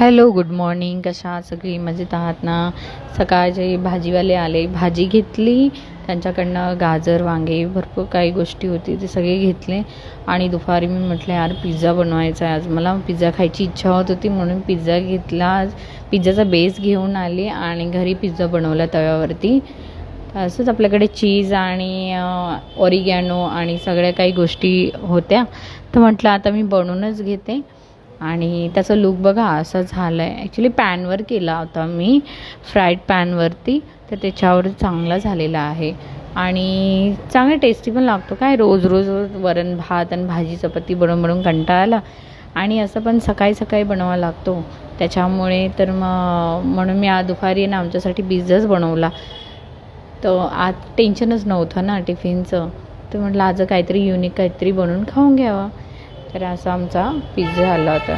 Hello, good morning. कशा आहात सगळी? मजेत आहात ना? सकाळचे भाजीवाले आले, भाजी घेतली त्यांच्याकडनं. गाजर, वांगे, भरपूर काही गोष्टी होती, ते सगळे घेतले. आणि दुपारी मी म्हटलं यार पिझ्झा बनवायचा आहे आज, मला पिझ्झा खायची इच्छा होत होती म्हणून पिझ्झा घेतला. आज पिझ्झाचा बेस घेऊन आली आणि घरी पिझ्झा बनवला तव्यावरती. असंच आपल्याकडे चीज आणि ऑरिगॅनो आणि सगळ्या काही गोष्टी होत्या, तर म्हटलं आता मी बनवूनच घेते. आणि त्याचा लूक बघा असा झाला आहे. ॲक्च्युली पॅनवर केला होता मी, फ्राईड पॅनवरती, तर त्याच्यावर चांगला झालेला आहे आणि चांगला टेस्टी पण लागतो. काय रोज रोज वरण भात आणि भाजी चपाती बनवून बनवून कंटाळा आला आणि असं पण सकाळी सकाळी बनवावा लागतो, त्याच्यामुळे तर म्हणून मी आज दुपारी ना आमच्यासाठी पिझ्झाच बनवला. तर आज टेन्शनच नव्हतं ना टिफिनचं, तर म्हटलं आज काहीतरी युनिक काहीतरी बनवून खाऊन घ्यावं. तर असा आमचा पिझ्झा आला होता.